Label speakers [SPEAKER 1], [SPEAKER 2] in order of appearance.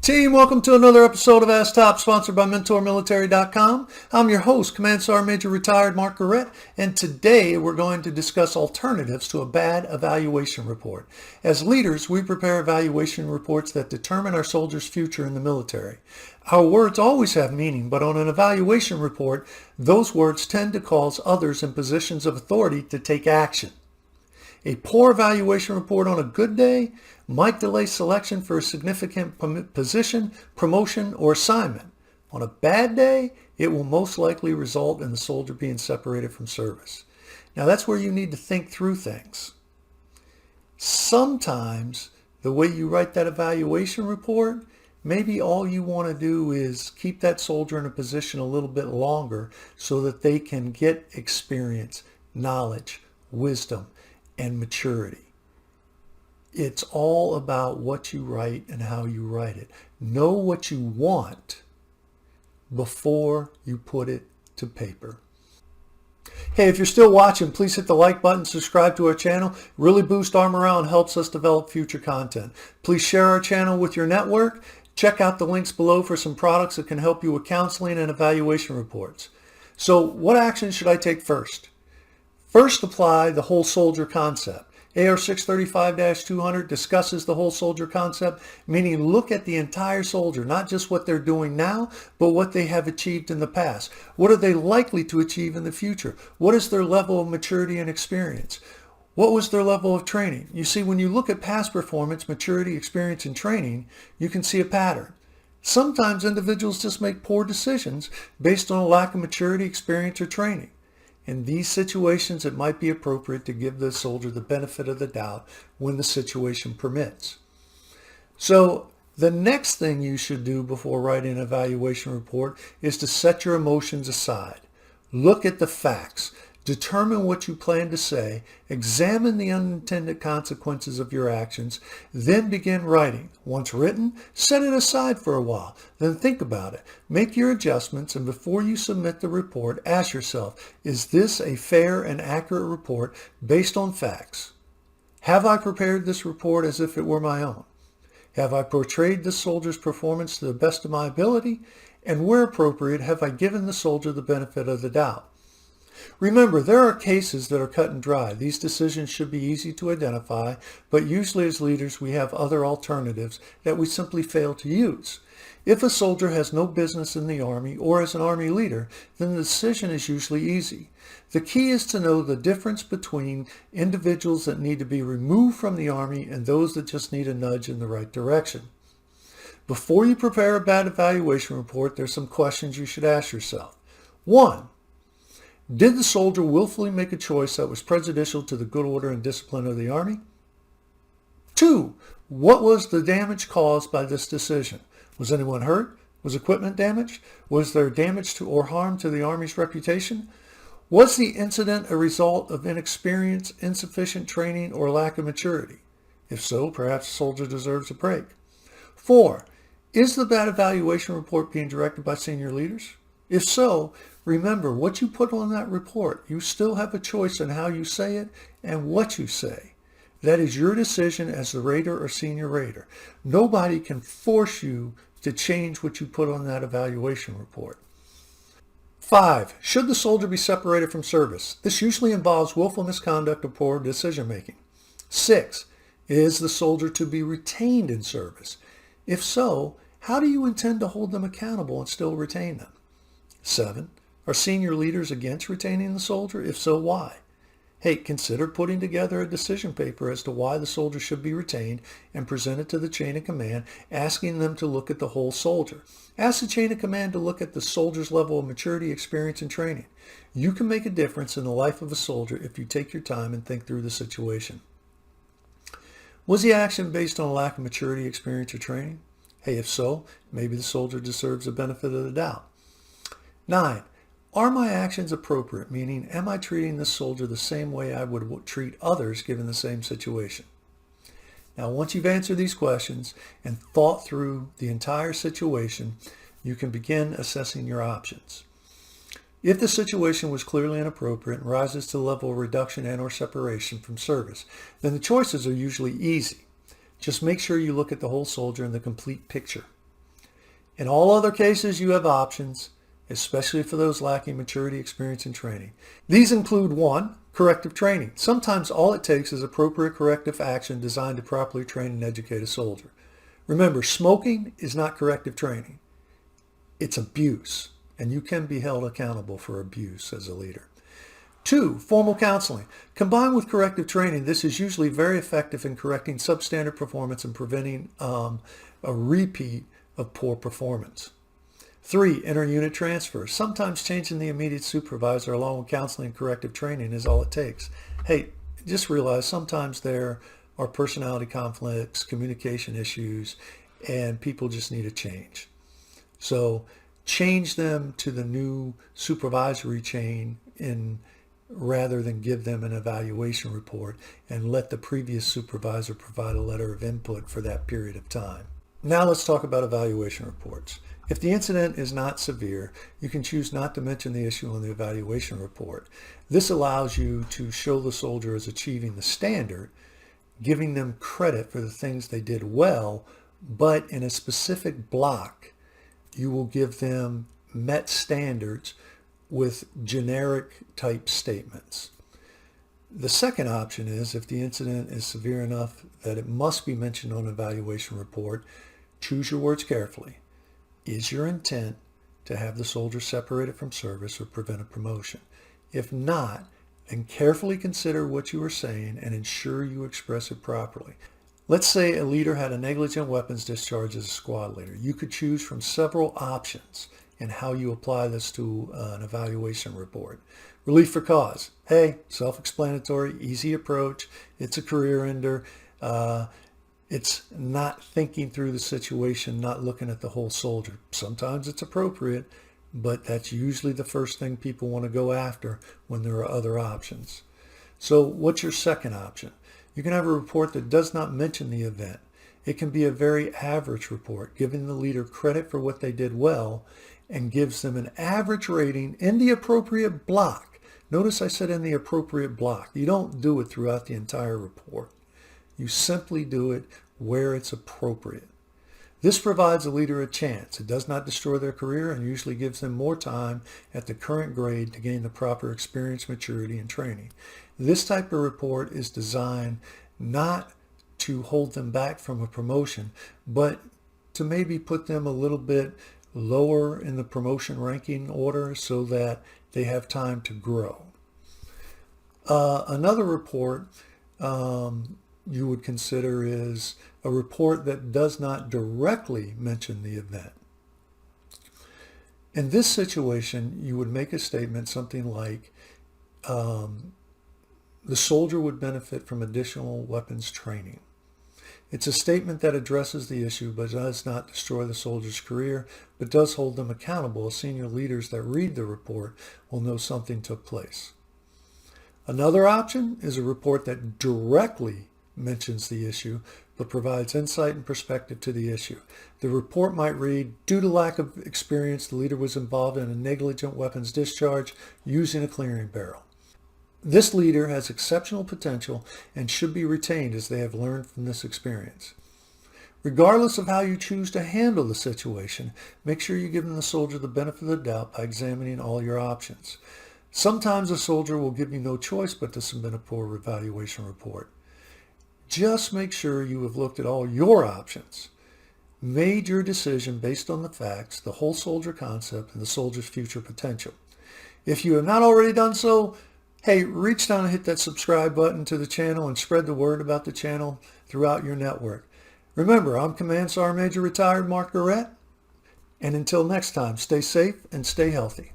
[SPEAKER 1] Team, welcome to another episode of Ask Top, sponsored by MentorMilitary.com. I'm your host, Command Sergeant Major Retired Mark Garrett, and today we're going to discuss alternatives to a bad evaluation report. As leaders, we prepare evaluation reports that determine our soldiers' future in the military. Our words always have meaning, but on an evaluation report, those words tend to cause others in positions of authority to take action. A poor evaluation report on a good day might delay selection for a significant position, promotion, or assignment. On a bad day, it will most likely result in the soldier being separated from service. Now that's where you need to think through things. Sometimes the way you write that evaluation report, maybe all you want to do is keep that soldier in a position a little bit longer so that they can get experience, knowledge, wisdom, and maturity. It's all about what you write and how you write it. Know what you want before you put it to paper. Hey, if you're still watching, please hit the like button, subscribe to our channel. It really boosts our morale and helps us develop future content. Please share our channel with your network. Check out the links below for some products that can help you with counseling and evaluation reports. So what action should I take first? First, apply the whole soldier concept. AR 635-200 discusses the whole soldier concept, meaning look at the entire soldier, not just what they're doing now, but what they have achieved in the past. What are they likely to achieve in the future? What is their level of maturity and experience? What was their level of training? You see, when you look at past performance, maturity, experience, and training, you can see a pattern. Sometimes individuals just make poor decisions based on a lack of maturity, experience, or training. In these situations, it might be appropriate to give the soldier the benefit of the doubt when the situation permits. So the next thing you should do before writing an evaluation report is to set your emotions aside. Look at the facts. Determine what you plan to say. Examine the unintended consequences of your actions. Then begin writing. Once written, set it aside for a while. Then think about it. Make your adjustments, and before you submit the report, ask yourself, is this a fair and accurate report based on facts? Have I prepared this report as if it were my own? Have I portrayed this soldier's performance to the best of my ability? And where appropriate, have I given the soldier the benefit of the doubt? Remember, there are cases that are cut and dry. These decisions should be easy to identify, but usually as leaders we have other alternatives that we simply fail to use. If a soldier has no business in the Army or as an Army leader, then the decision is usually easy. The key is to know the difference between individuals that need to be removed from the Army and those that just need a nudge in the right direction. Before you prepare a bad evaluation report, there's some questions you should ask yourself. 1. Did the soldier willfully make a choice that was prejudicial to the good order and discipline of the Army? 2. What was the damage caused by this decision? Was anyone hurt? Was equipment damaged? Was there damage to or harm to the Army's reputation? Was the incident a result of inexperience, insufficient training, or lack of maturity? If so, perhaps the soldier deserves a break. 4. Is the bad evaluation report being directed by senior leaders? If so, remember, what you put on that report, you still have a choice in how you say it and what you say. That is your decision as the raider or senior raider. Nobody can force you to change what you put on that evaluation report. 5. Should the soldier be separated from service? This usually involves willful misconduct or poor decision making. 6. Is the soldier to be retained in service? If so, how do you intend to hold them accountable and still retain them? 7. Are senior leaders against retaining the soldier? If so, why? Hey, consider putting together a decision paper as to why the soldier should be retained and present it to the chain of command, asking them to look at the whole soldier. Ask the chain of command to look at the soldier's level of maturity, experience, and training. You can make a difference in the life of a soldier if you take your time and think through the situation. Was the action based on a lack of maturity, experience, or training? Hey, if so, maybe the soldier deserves the benefit of the doubt. 9. Are my actions appropriate? Meaning, am I treating this soldier the same way I would treat others given the same situation? Now, once you've answered these questions and thought through the entire situation, you can begin assessing your options. If the situation was clearly inappropriate and rises to the level of reduction and or separation from service, then the choices are usually easy. Just make sure you look at the whole soldier and the complete picture. In all other cases, you have options, especially for those lacking maturity, experience, and training. These include 1, corrective training. Sometimes all it takes is appropriate corrective action designed to properly train and educate a soldier. Remember, smoking is not corrective training. It's abuse, and you can be held accountable for abuse as a leader. 2, formal counseling. Combined with corrective training, this is usually very effective in correcting substandard performance and preventing a repeat of poor performance. 3, inter-unit transfers. Sometimes changing the immediate supervisor along with counseling and corrective training is all it takes. Hey, just realize sometimes there are personality conflicts, communication issues, and people just need a change. So change them to the new supervisory chain rather than give them an evaluation report and let the previous supervisor provide a letter of input for that period of time. Now let's talk about evaluation reports. If the incident is not severe, you can choose not to mention the issue on the evaluation report. This allows you to show the soldier as achieving the standard, giving them credit for the things they did well, but in a specific block, you will give them met standards with generic type statements. The second option is if the incident is severe enough that it must be mentioned on an evaluation report, choose your words carefully. Is your intent to have the soldier separated from service or prevent a promotion? If not, then carefully consider what you are saying and ensure you express it properly. Let's say a leader had a negligent weapons discharge as a squad leader. You could choose from several options in how you apply this to an evaluation report. Relief for cause. Hey, self-explanatory, easy approach. It's a career ender. It's not thinking through the situation, not looking at the whole soldier. Sometimes it's appropriate, but that's usually the first thing people want to go after when there are other options. So what's your second option? You can have a report that does not mention the event. It can be a very average report, giving the leader credit for what they did well and gives them an average rating in the appropriate block. Notice I said in the appropriate block. You don't do it throughout the entire report. You simply do it where it's appropriate. This provides a leader a chance. It does not destroy their career and usually gives them more time at the current grade to gain the proper experience, maturity, and training. This type of report is designed not to hold them back from a promotion, but to maybe put them a little bit lower in the promotion ranking order so that they have time to grow. Another report you would consider is a report that does not directly mention the event. In this situation, you would make a statement something like, the soldier would benefit from additional weapons training. It's a statement that addresses the issue but does not destroy the soldier's career, but does hold them accountable, as senior leaders that read the report will know something took place. Another option is a report that directly mentions the issue but provides insight and perspective to the issue. The report might read, due to lack of experience, the leader was involved in a negligent weapons discharge using a clearing barrel. This leader has exceptional potential and should be retained as they have learned from this experience. Regardless of how you choose to handle the situation, make sure you give the soldier the benefit of the doubt by examining all your options. Sometimes a soldier will give you no choice but to submit a poor evaluation report. Just make sure you have looked at all your options, made your decision based on the facts, the whole soldier concept, and the soldier's future potential. If you have not already done so, hey, reach down and hit that subscribe button to the channel and spread the word about the channel throughout your network. Remember, I'm Command Sergeant Major Retired Mark Garrett, and until next time, stay safe and stay healthy.